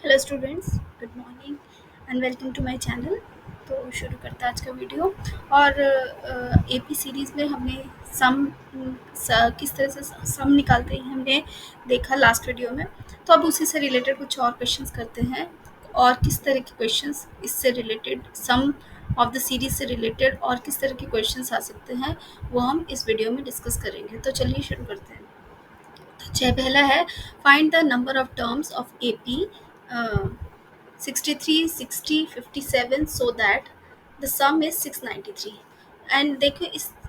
Hello students, good morning and welcome to my channel. तो शुरू करते हैं आज का वीडियो। और एपी सीरीज़ में हमने सम किस तरह से सम निकालते हैं हमने देखा लास्ट वीडियो में। तो अब उसी से रिलेटेड कुछ और क्वेश्चंस करते हैं, और किस तरह के क्वेश्चंस इससे related, some of the series से रिलेटेड और किस तरह के क्वेश्चंस आ सकते हैं वो हम इस वीडियो में डिस्कस करेंगे। तो चलिए शुरू करते हैं। तो पहला है, find the number of terms of AP 63, 60, 57 so that the some is 693। And देखो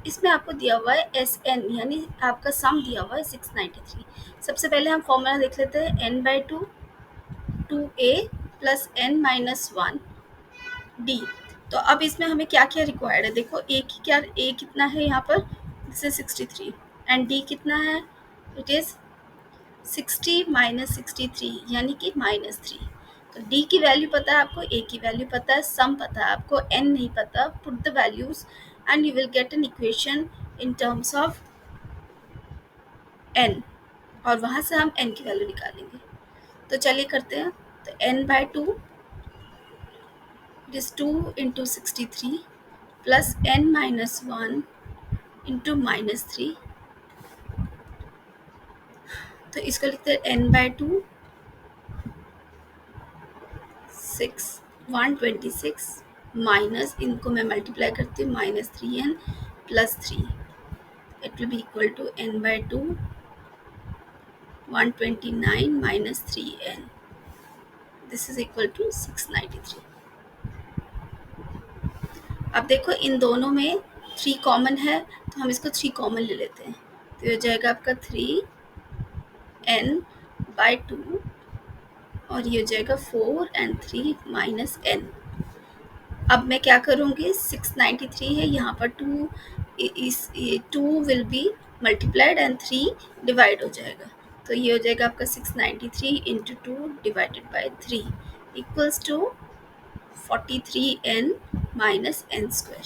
इसमें आपको दिया हुआ है एस एन, यानी आपका सम दिया हुआ है 693। सबसे पहले हम फॉर्मूला देख लेते हैं, n by two, two a plus n minus one d. तो अब इसमें हमें क्या क्या रिक्वायर्ड है, देखो ए कितना है यहाँ पर, दिस इज 63, एंड डी कितना है, इट इज़ 60 माइनस 63 यानी कि -3। तो d की वैल्यू पता है आपको, a की वैल्यू पता है, सम पता है आपको, n नहीं पता। Put the values and you will get an equation in terms of n, और वहाँ से हम n की वैल्यू निकालेंगे। तो चलिए करते हैं। तो n by to, it is 2 into 63 plus n minus one into -3। तो इसको लिखते हैं n बाय टू 126 माइनस, इनको मैं मल्टीप्लाई करती हूँ, -3n plus 3, it will be equal to n by two 129 minus 3n, this is equal to 693। अब देखो इन दोनों में 3 कॉमन है, तो हम इसको 3 कॉमन ले लेते हैं। तो ये हो जाएगा आपका 3n बाय टू, और ये हो जाएगा 4 एंड 3 माइनस n। अब मैं क्या करूँगी, 693 है यहाँ पर, 2 इस 2 will be multiplied and 3 divide हो जाएगा। तो ये हो जाएगा आपका 693 into 2 divided by 3 equals to 43n minus n square.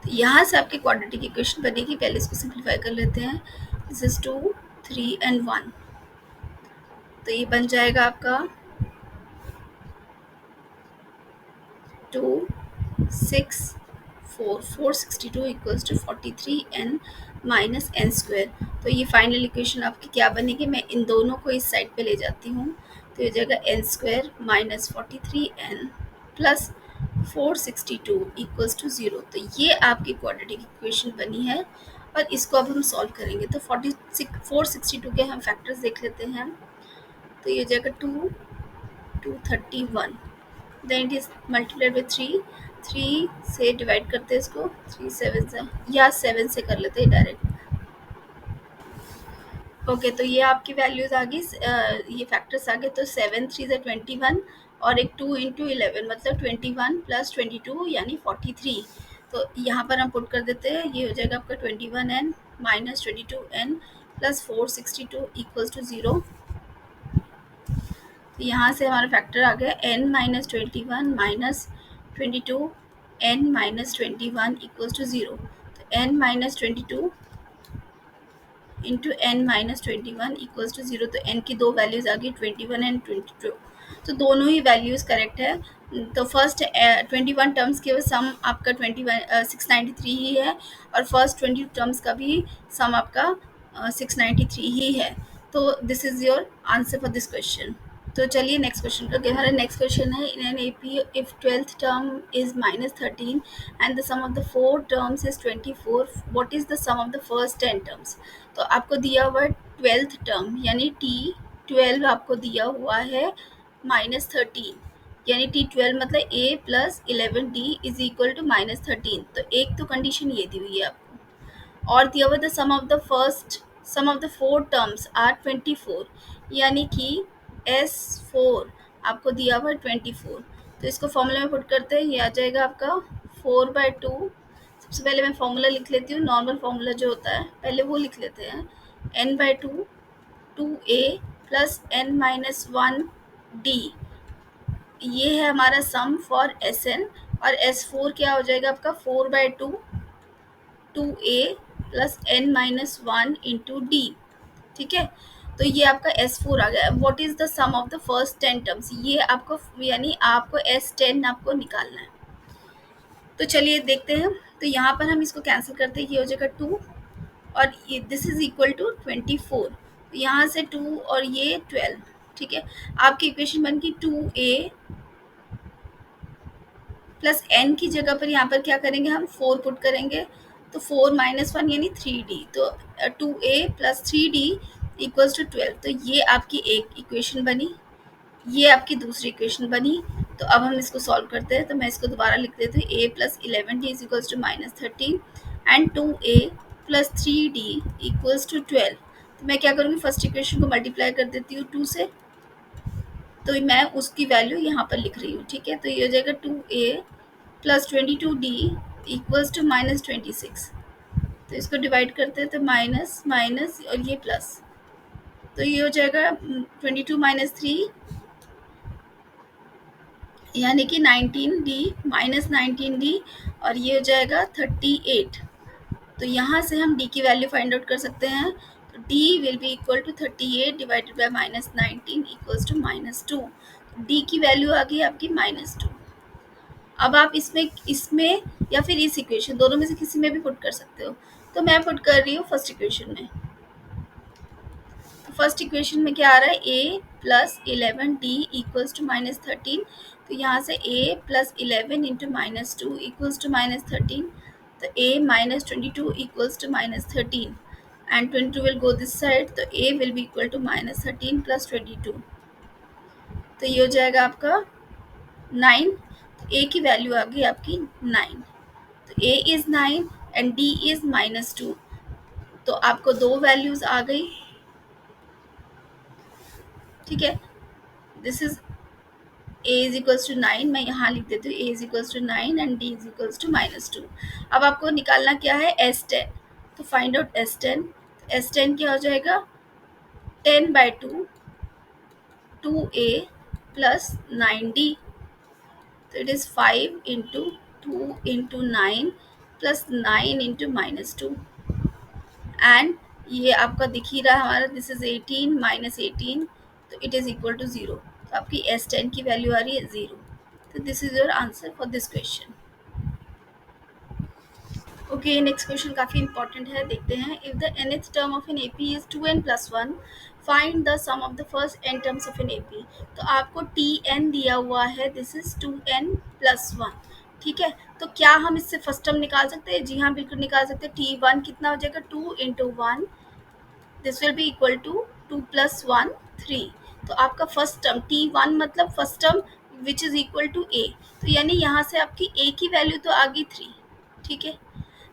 तो यहाँ से आपकी क्वाड्रेटिक इक्वेशन बनेगी। पहले इसको सिंप्लीफाई कर लेते हैं, दिस इज 2, 3 एंड 1। तो ये बन जाएगा आपका 2, 6, 462 equals to 43n minus n square. तो ये फाइनल इक्वेशन आपकी क्या बनेगी, मैं इन दोनों को इस साइड पे ले जाती हूँ। तो ये जाएगा n square minus 43n plus 462 equals to 0। तो ये आपकी क्वाड्रेटिक इक्वेशन बनी है, और इसको अब हम सॉल्व करेंगे। तो 462 के हम फैक्टर्स देख लेते हैं। तो ये जाएगा 231, then it is multiplied by 3 से डिवाइड करते हैं इसको, 3 7 से, या 7 से कर लेते हैं डायरेक्ट। ओके, तो ये आपकी वैल्यूज आ गई, ये फैक्टर्स आ गए। तो 7 3 से 21, और एक 2 इंटू 11 मतलब 21 प्लस 22 यानी 43। तो यहाँ पर हम पुट कर देते हैं, ये हो जाएगा आपका 21n minus 22n plus 462 equals to 0। तो यहाँ से हमारा फैक्टर आ गया n minus 21 minus 22 n minus 21 equals to 0। तो n minus 22 into n minus 21 equals to 0। तो n की दो वैल्यूज़ आ गई, 21 एंड 22। तो दोनों ही वैल्यूज़ करेक्ट है। तो फर्स्ट 21 टर्म्स के सम आपका 693 ही है, और फर्स्ट 20 टर्म्स का भी सम आपका 693 ही है। तो this is your answer for this question. तो चलिए नेक्स्ट क्वेश्चन का, हमारा नेक्स्ट क्वेश्चन है, in an AP if 12th term is -13 and the sum of the 4 terms is 24, what is the sum of the first 10 terms. तो आपको दिया हुआ है 12th टर्म, यानी T12 आपको दिया हुआ है -13, यानी T12 मतलब A plus 11D is equal to -13। तो एक तो कंडीशन ये दी हुई है आपको, और दिया हुआ the sum of the 4 terms are 24, यानी कि S4 आपको दिया हुआ 24। तो इसको फॉर्मूला में पुट करते हैं, ये आ जाएगा आपका 4/2। सबसे पहले मैं फॉर्मूला लिख लेती हूँ, नॉर्मल फॉर्मूला जो होता है पहले वो लिख लेते हैं, n/2 2a plus n minus 1d। ये है हमारा सम फॉर Sn, और S4 क्या हो जाएगा आपका 4/2 2a plus n minus 1 into d. ठीक है, तो ये आपका S4 आ गया। What is the sum of the first 10 terms, ये आपको यानी आपको S10 आपको निकालना है। तो चलिए देखते हैं। तो यहाँ पर हम इसको कैंसिल करते हैं, ये हो जाएगा 2 और दिस इज इक्वल टू 24। तो यहाँ से 2 और ये 12। ठीक है, आपकी इक्वेशन बन गई 2a प्लस n की जगह पर यहाँ पर क्या करेंगे, हम 4 पुट करेंगे। तो 4 माइनस 1 यानी 3d। तो 2a plus 3d equals to 12। तो ये आपकी एक इक्वेशन बनी, ये आपकी दूसरी इक्वेशन बनी। तो अब हम इसको सॉल्व करते हैं। तो मैं इसको दोबारा लिख देती हूँ, a plus 11d is equals to minus 13 and 2a plus 3d equals to 12। तो मैं क्या करूँगी, फर्स्ट इक्वेशन को मल्टीप्लाई कर देती हूँ 2 से। तो मैं उसकी वैल्यू यहाँ पर लिख रही हूँ। ठीक है, तो ये हो जाएगा 2a plus 22d equals to minus 26। तो इसको डिवाइड करते हैं, तो माइनस माइनस और ये प्लस। तो ये हो जाएगा 22 माइनस 3 यानी कि 19d माइनस 19d और ये हो जाएगा 38। तो यहाँ से हम d की वैल्यू फाइंड आउट कर सकते हैं। तो d will be equal to 38 divided by minus 19 equals to minus 2। d की वैल्यू आ गई आपकी माइनस 2। अब आप इसमें या फिर इस इक्वेशन दोनों में से किसी में भी पुट कर सकते हो। तो मैं पुट कर रही हूँ फर्स्ट इक्वेशन में। तो फर्स्ट इक्वेशन में क्या आ रहा है, a plus 11d equals to minus 13। तो यहाँ से a plus 11 into minus 2 equals to minus 13। तो a minus 22 equals to minus 13 and 22 will go this side. तो a will be equal to minus 13 plus 22। तो ये हो जाएगा आपका 9। तो a की वैल्यू आ गई आपकी 9। तो a is 9 and d is minus 2। तो आपको दो वैल्यूज आ गई। ठीक है, this is a is equals to 9। मैं यहाँ लिख देती हूँ a is equals to 9 and d is equals to minus 2। अब आपको निकालना क्या है, S10। तो फाइंड आउट S10। S10 क्या हो जाएगा, 10/2 2a प्लस 9d। तो it is 5 into 2 into 9 plus 9 into minus 2 and ये आपका दिख ही रहा है हमारा, दिस इज 18 माइनस 18। तो इट इज इक्वल टू 0। तो आपकी S10 की वैल्यू आ रही है 0। तो this is your answer for this question. Okay, next question काफ़ी इंपॉर्टेंट है, देखते हैं। If the nth term of an AP is 2n plus 1, find the sum of the first n terms of an AP। तो आपको Tn दिया हुआ है, this is 2n plus 1। ठीक है, तो क्या हम इससे फर्स्ट टर्म निकाल सकते हैं? जी हाँ, बिल्कुल निकाल सकते हैं। T1 कितना हो जाएगा, 2 into 1, this will be equal to 2 plus 1 3। तो आपका फर्स्ट टर्म T1 मतलब first term which is equal to a। तो यानी यहाँ से आपकी a की वैल्यू तो आ गई 3। ठीक है,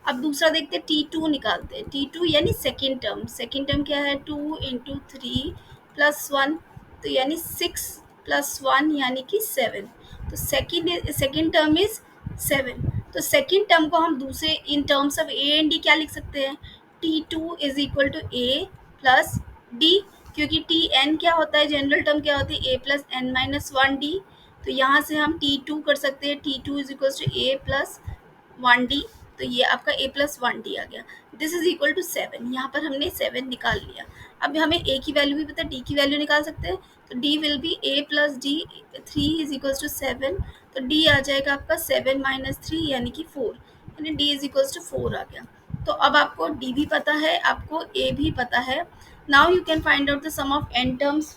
अब दूसरा देखते हैं, T2 निकालते हैं। T2 यानी सेकेंड टर्म। सेकेंड टर्म क्या है, 2 इंटू 3 प्लस 1। तो यानी 6 प्लस 1 यानी कि 7। तो सेकेंड टर्म इज 7। तो सेकेंड टर्म को हम दूसरे in terms of a and d क्या लिख सकते हैं, T2 is equal to a plus d. क्योंकि Tn क्या होता है, जनरल टर्म क्या होती है, a plus n minus 1d। तो यहाँ से हम T2 कर सकते हैं, T2 is equal to a plus 1d। तो ये आपका a प्लस 1d आ गया। This is equal to 7। यहाँ पर हमने 7 निकाल लिया। अब हमें a की वैल्यू भी पता है, d की वैल्यू निकाल सकते हैं। तो d will be a plus d, 3 is equal to 7। तो d आ जाएगा आपका 7 माइनस 3 यानी कि 4, यानी d इज इक्वल टू 4 आ गया। तो अब आपको d भी पता है, आपको a भी पता है। Now you can find out the sum of n terms.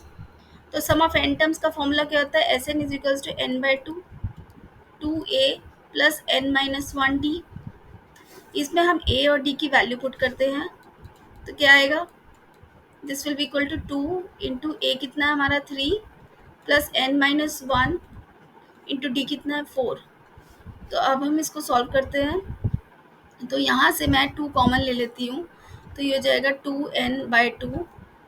तो सम ऑफ n टर्म्स का फॉर्मूला क्या होता है, Sn is equal to n/2 2a plus n minus 1d। इसमें हम a और d की वैल्यू पुट करते हैं। तो क्या आएगा, this will be equal to 2 into A कितना है हमारा 3 plus n minus 1 into D कितना है 4। तो अब हम इसको सॉल्व करते हैं। तो यहाँ से मैं 2 कॉमन ले लेती हूँ। तो ये हो जाएगा 2n/2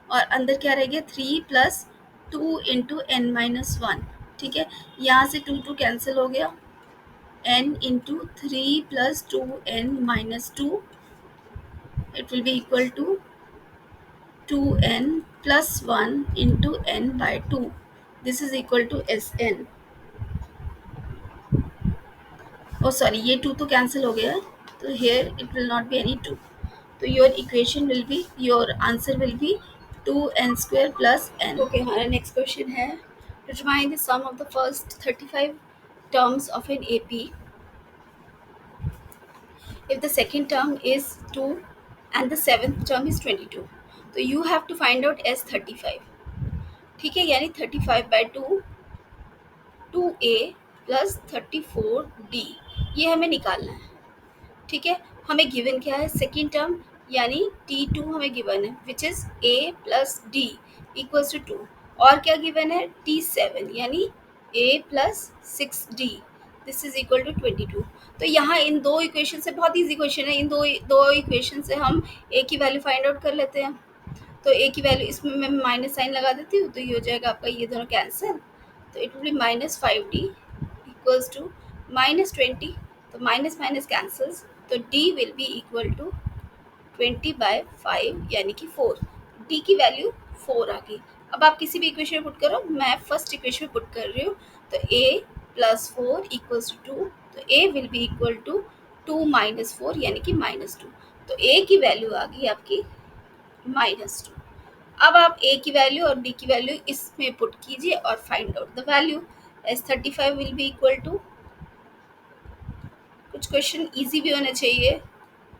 और अंदर क्या रहेगा 3 प्लस 2 इंटू n माइनस 1। ठीक है, यहाँ से 2 कैंसिल हो गया, n into 3 plus 2n minus 2, it will be equal to 2n plus 1 into n/2. This is equal to Sn. Oh sorry, ये 2 तो कैंसिल हो गया है, तो here it will not be any 2. तो your equation will be, your answer will be 2n square plus n. Okay, हमारा next question है, determine the sum of the first 35 terms of an AP if the second term is 2 and the seventh term is 22. तो you have to find out S35. ठीक है, यानी 35/2 2a plus 34d ये हमें निकालना है. ठीक है, हमें गिवन क्या है, सेकेंड टर्म यानी T2 हमें गिवन है which is a plus d equals to 2. और क्या गिवन है, T7 यानी a plus 6d this is equal to 22. तो यहाँ इन दो इक्वेशन से, बहुत इजी क्वेश्चन है, इन दो दो इक्वेशन से हम a की वैल्यू फाइंड आउट कर लेते हैं. तो a की वैल्यू, इसमें मैं माइनस साइन लगा देती हूँ तो ये हो जाएगा आपका, ये दोनों कैंसिल, तो it will be -5d equals to -20. तो माइनस माइनस कैंसल्स, तो d will be equal to 20/5 यानी कि 4. d की वैल्यू 4 आ गई. अब आप किसी भी इक्वेशन में पुट करो, मैं फर्स्ट इक्वेशन में पुट कर रही हूँ. तो a प्लस 4 इक्वल्स टू 2. तो a will be equal to 2 minus 4 यानी कि -2. तो a की वैल्यू आ गई आपकी -2. अब आप a की वैल्यू और d की वैल्यू इसमें पुट कीजिए और find out the value. S35 will be equal to, कुछ क्वेश्चन इजी भी होने चाहिए,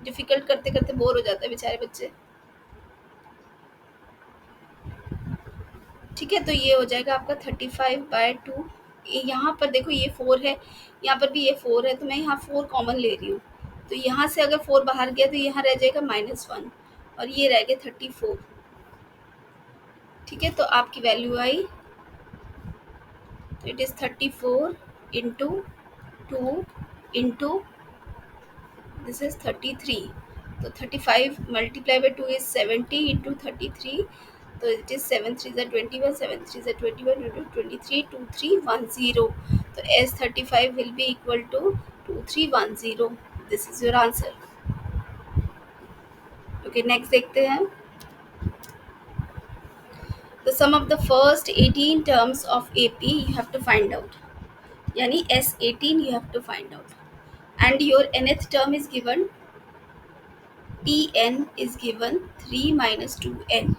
डिफिकल्ट करते करते बोर हो जाता है बेचारे बच्चे. ठीक है, तो ये हो जाएगा आपका 35/2. यहाँ पर देखो ये 4 है, यहाँ पर भी ये 4 है, तो मैं यहाँ 4 कॉमन ले रही हूँ. तो यहाँ से अगर 4 बाहर गया तो यहाँ रह जाएगा -1 और ये रह गया 34. ठीक है, तो आपकी वैल्यू आई, तो it is 34 into 2 into this is 33. तो 35 मल्टीप्लाई बाई 2 इज 70 इंटू 33. तो इट इज 7 3 ज़ा 21, 7 3 ज़ा 21 इंटू 23 2310. तो S35 will be equal to 2310. This is your answer. Okay, next देखते हैं. The sum of the first 18 terms of AP you have to find out. यानी S18 you have to find out. And your nth term is given, Tn is given 3 minus 2n.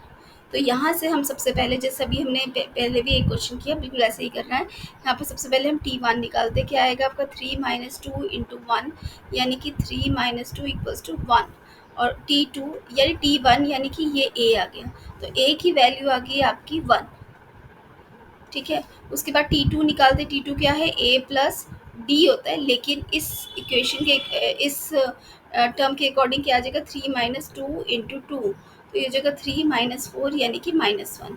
तो यहाँ से हम सबसे पहले, जैसे अभी हमने पहले भी एक क्वेश्चन किया, बिल्कुल ऐसे ही करना है. यहाँ पर सबसे पहले हम T1 निकालते, क्या आएगा आपका 3 माइनस 2 इंटू 1 यानी कि 3 माइनस 2 इक्वल्स टू 1. और T2 यानी T1 यानी कि ये A आ गया, तो A की वैल्यू आ गई आपकी 1. ठीक है, उसके बाद T2 निकालते, T2 क्या है, A प्लस डी होता है, लेकिन इस इक्वेशन के इस टर्म के अकॉर्डिंग क्या आ जाएगा, 3 माइनस 2 इंटू 2. तो ये जगह 3 माइनस 4 यानी कि -1.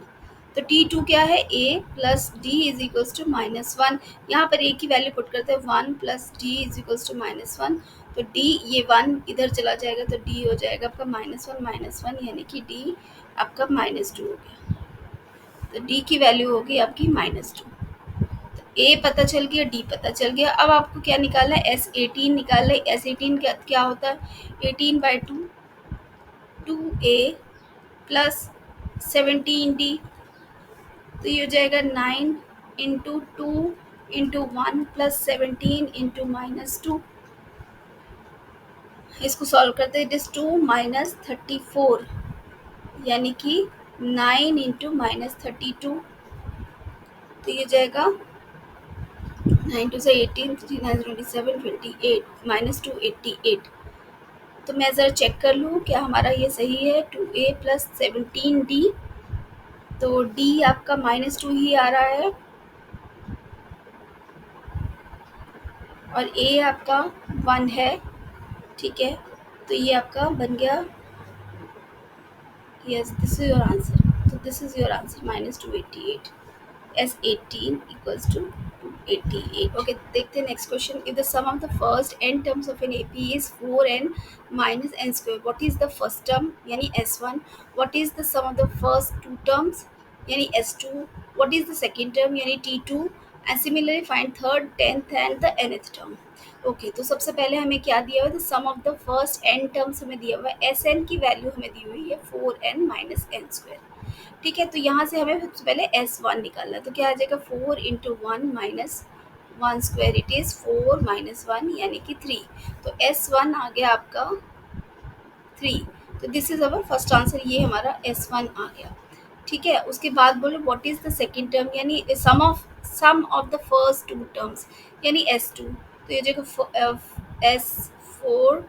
तो T2 क्या है, A plus d is equals to -1. यहाँ पर A की वैल्यू पुट करते हैं, 1 plus d is equals to -1. तो D, ये 1 इधर चला जाएगा तो D हो जाएगा आपका -1 यानी कि D आपका -2 हो गया. तो D की वैल्यू होगी आपकी -2. तो A पता चल गया, D पता चल गया. अब आपको क्या निकालना है, S18 निकालना है. S18 क्या होता है, 18/2 2A प्लस 17D. तो ये हो जाएगा 9 इंटू 2 इंटू 1 प्लस 17 इंटू -2. इसको सॉल्व करते हैं, इट इज़ 2 माइनस 34 यानी कि 9 इंटू -32. तो ये जाएगा 9 2 से 18, 3 9 27 28 -2 88. तो मैं ज़रा चेक कर लूँ क्या हमारा ये सही है. 2A प्लस 17D, तो D आपका -2 ही आ रहा है और A आपका 1 है. ठीक है, तो ये आपका बन गया, yes this is your answer. तो this is your answer -288. S18 equals to 288. Okay, देखते हैं next question. If the sum of the first n terms of an AP is 4n minus n square, what is the first term यानी S1? What is the sum of the first two terms यानी S2? What is the second term यानी T2? And similarly find third, 10th and the nth term. Okay, तो सबसे पहले हमें क्या दिया हुआ है, sum of the first n terms हमें दिया हुआ है. Sn की वैल्यू हमें दी हुई है 4n माइनस n स्क्वायर. ठीक है, तो यहाँ से हमें सबसे पहले S1 निकालना है. तो क्या आ जाएगा, 4 into 1 minus 1 square, it is 4 minus 1 यानी कि 3. तो S1 आ गया आपका 3. तो this is our first answer, ये हमारा S1 आ गया. ठीक है, उसके बाद बोलो what is the second term, यानी sum of the first two terms, यानी S2। तो ये जगह S4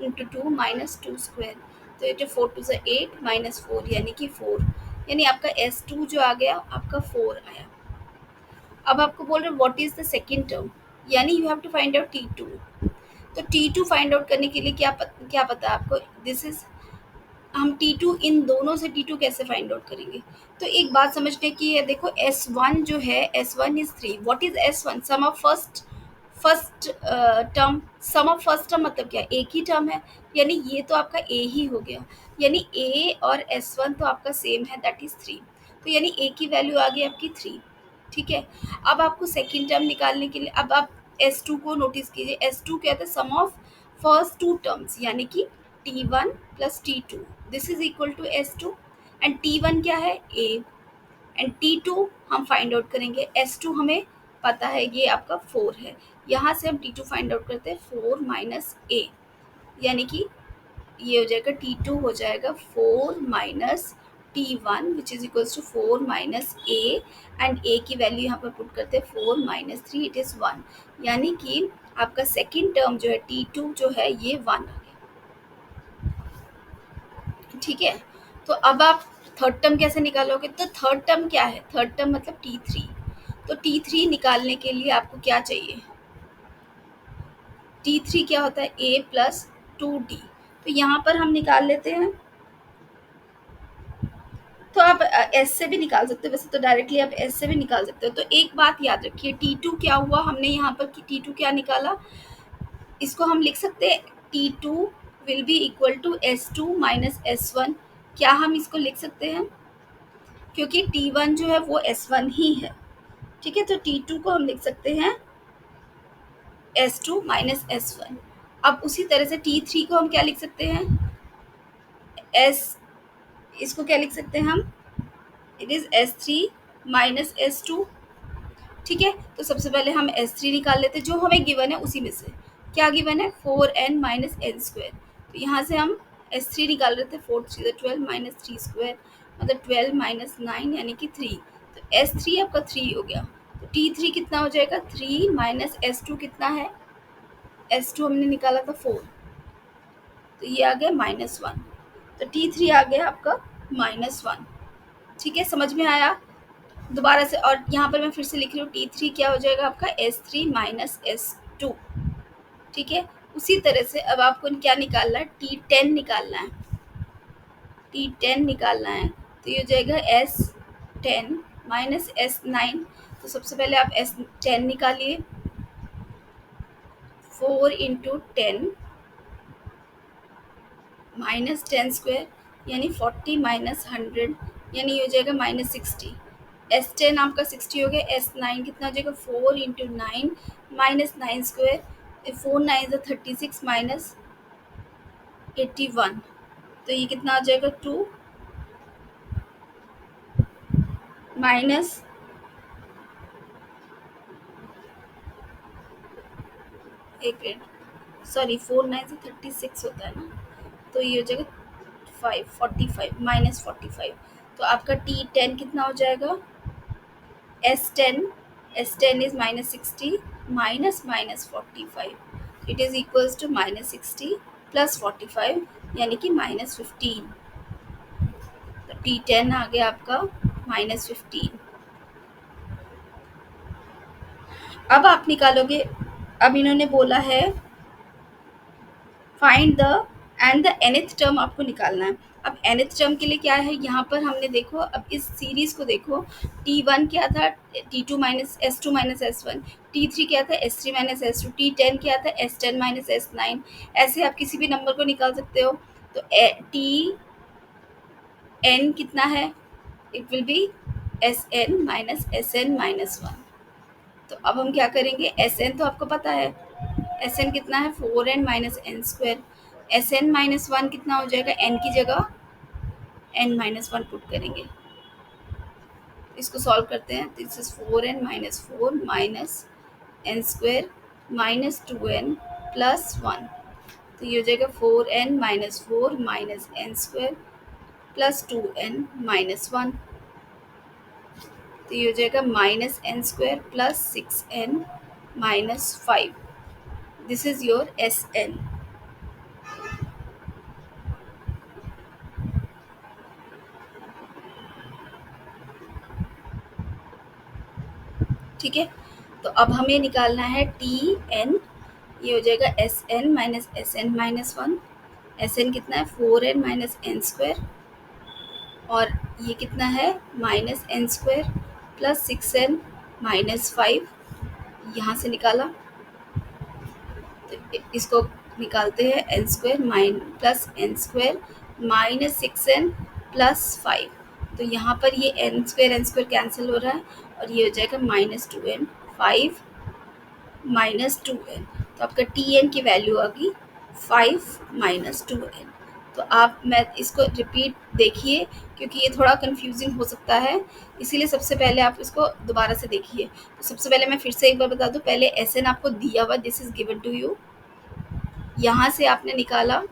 into two minus two square, तो ये जो 4 2 8 माइनस 4 यानी कि 4, यानी आपका S2 जो आ गया आपका 4 आया। अब आपको बोल रहे what is the second term, यानी you have to find out T2। तो T2 फाइंड आउट करने के लिए क्या पता है आपको, दिस इज, हम T2 इन दोनों से T2 कैसे फाइंड आउट करेंगे। तो एक बात समझने की है, देखो S1 जो है, S1 is 3। What is S1, sum of first term. Sum of first term मतलब क्या, एक ही टर्म है, यानी ये तो आपका A ही हो गया, यानी A और S1 तो आपका सेम है, दैट इज 3। तो यानी A की वैल्यू आ गई आपकी 3। ठीक है, अब आपको सेकेंड टर्म निकालने के लिए, अब आप S2 को नोटिस कीजिए, S2 क्या था, sum of first two terms, यानी कि T1 plus T2, this is equal to S2। And T1 क्या है, A, एंड T2 हम फाइंड आउट करेंगे, S2 हमें पता है ये आपका 4 है, यहाँ से हम T2 फाइंड आउट करते हैं 4 माइनस A, यानी कि ये हो जाएगा T2 हो जाएगा 4 minus T1 which is equals to 4 minus A, and A की वैल्यू यहाँ पर पुट करते हैं 4 माइनस 3, इट इज़ 1, यानी कि आपका सेकेंड टर्म जो है T2 जो है ये 1 आ गया। ठीक है, तो अब आप थर्ड टर्म कैसे निकालोगे, तो थर्ड टर्म क्या है, थर्ड टर्म मतलब T3। तो T3 निकालने के लिए आपको क्या चाहिए, T3 क्या होता है, A प्लस 2D। तो यहाँ पर हम निकाल लेते हैं, तो आप एस से भी निकाल सकते हो, वैसे तो डायरेक्टली आप एस से भी निकाल सकते हो। तो एक बात याद रखिए, T2 क्या हुआ, हमने यहाँ पर T2 क्या निकाला, इसको हम लिख सकते हैं T2 will be equal to S2 minus S1। क्या हम इसको लिख सकते हैं, क्योंकि T1 जो है वो S1 ही है। ठीक है, तो T2 को हम लिख सकते हैं S2 माइनस S1। अब उसी तरह से T3 को हम क्या लिख सकते हैं, S, इसको क्या लिख सकते हैं हम, it is S3 minus S2। ठीक है, तो सबसे पहले हम S3 निकाल लेते हैं, जो हमें गिवन है उसी में से। क्या गिवन है, 4n माइनस एन स्क्वायर। तो यहाँ से हम S3 निकाल रहे थे, 4 3 12 माइनस 3 स्क्वायर, मतलब 12 माइनस 9 यानी कि 3। तो S3 आपका 3 हो गया। तो T3 कितना हो जाएगा, 3 माइनस S2 कितना है, S2 हमने निकाला था 4, तो ये आ गया -1। तो T3 आ गया आपका -1। ठीक है, समझ में आया, दोबारा से, और यहाँ पर मैं फिर से लिख रही हूँ, T3 क्या हो जाएगा आपका S3 माइनस S2। ठीक है, उसी तरह से अब आपको क्या निकालना है, T10 निकालना है, T10 निकालना है। तो ये हो जाएगा S10 माइनस S9। तो सबसे पहले आप S10 निकालिए, 4 इंटू 10 माइनस 10 स्क्वायर, यानी 40 माइनस 100, यानी ये हो जाएगा -60। S10 आपका 60 हो गया, S9 कितना हो जाएगा, 4 इंटू 9 माइनस 9 स्क्वायर, 4 9 36 माइनस 81। तो ये कितना आ जाएगा, 2 माइनस, एक मिनट, सॉरी 4 9 36 होता है ना, तो ये हो जाएगा 45 माइनस 45। तो आपका T10 कितना हो जाएगा, S10, S10 is -60 minus -45, it is equals to -60 plus 45, यानी कि -15। तो T10 आ गया आपका -15। अब आप निकालोगे, अब इन्होंने बोला है find the end the nth term आपको निकालना है। अब nth टर्म के लिए क्या है, यहाँ पर हमने देखो, अब इस सीरीज को देखो, T1 क्या था, T2 minus S2 minus S1, T3 क्या था, S3 माइनस S2, T10 क्या था, S10 माइनस S9। ऐसे आप किसी भी नंबर को निकाल सकते हो। तो T n कितना है, it will B Sn minus Sn minus 1। तो अब हम क्या करेंगे, Sn तो आपको पता है, Sn कितना है, 4n minus n square. Sn minus 1 कितना हो जाएगा, n की जगह n माइनस 1 पुट करेंगे, इसको सॉल्व करते हैं। This is 4n minus 4 minus n square minus 2n plus 1। तो ये हो जाएगा 4n minus 4 minus n square plus 2n minus 1। तो ये हो जाएगा -n² plus 6n minus 5. This is your Sn. ठीक है, तो अब हमें निकालना है Tn. ये हो जाएगा Sn minus Sn minus 1. Sn कितना है 4n माइनस n², और ये कितना है -n² प्लस 6n माइनस 5. यहाँ से निकाला, तो इसको निकालते हैं n² plus n² minus 6n plus 5. तो यहाँ पर ये n² कैंसिल हो रहा है, और ये हो जाएगा -2n 5 -2n. तो आपका Tn की वैल्यू आ गई 5 -2n. तो आप मैं इसको रिपीट देखिए, क्योंकि ये थोड़ा कंफ्यूजिंग हो सकता है, इसीलिए सबसे पहले आप इसको दोबारा से देखिए. तो सबसे पहले मैं फिर से एक बार बता दूं, पहले Sn आपको दिया हुआ, this is given to you. यहाँ से आपने निकाला,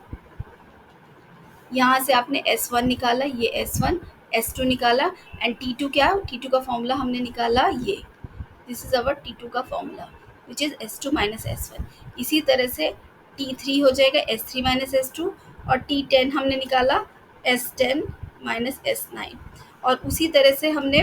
यहाँ से आपने S1 निकाला, ये S1, S2 निकाला, एंड T2 क्या, T2 का फॉर्मूला हमने निकाला ये. दिस इज अवर T2 का formula which is S2 minus S1. इसी तरह से T3 हो जाएगा S3 माइनस S2, और T10 हमने निकाला S10 माइनस S9. और उसी तरह से हमने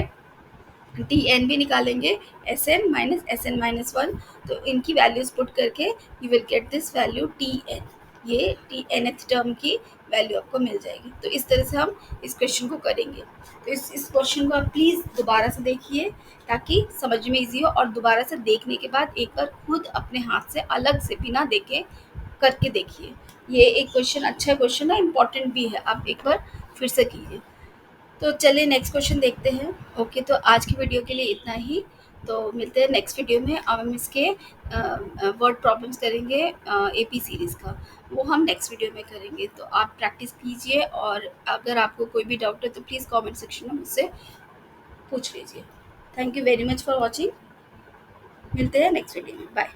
Tn भी निकालेंगे, Sn माइनस Sn माइनस 1. तो इनकी वैल्यूज पुट करके you will get this value Tn. ये Tnth टर्म की वैल्यू आपको मिल जाएगी. तो इस तरह से हम इस क्वेश्चन को करेंगे. तो इस क्वेश्चन को आप प्लीज़ दोबारा से देखिए, ताकि समझ में ईजी हो, और दोबारा से देखने के बाद एक बार खुद अपने हाथ से अलग से बिना देखे करके देखिए. ये एक क्वेश्चन अच्छा क्वेश्चन है, इम्पॉर्टेंट भी है, आप एक बार फिर से कीजिए. तो चलिए नेक्स्ट क्वेश्चन देखते हैं. ओके, तो आज की वीडियो के लिए इतना ही. तो मिलते हैं नेक्स्ट वीडियो में. अब हम इसके वर्ड प्रॉब्लम्स करेंगे AP सीरीज़ का, वो हम नेक्स्ट वीडियो में करेंगे. तो आप प्रैक्टिस कीजिए, और अगर आपको कोई भी डाउट है तो प्लीज़ कमेंट सेक्शन में मुझसे पूछ लीजिए. Thank you very much for watching. मिलते हैं नेक्स्ट वीडियो में. बाय.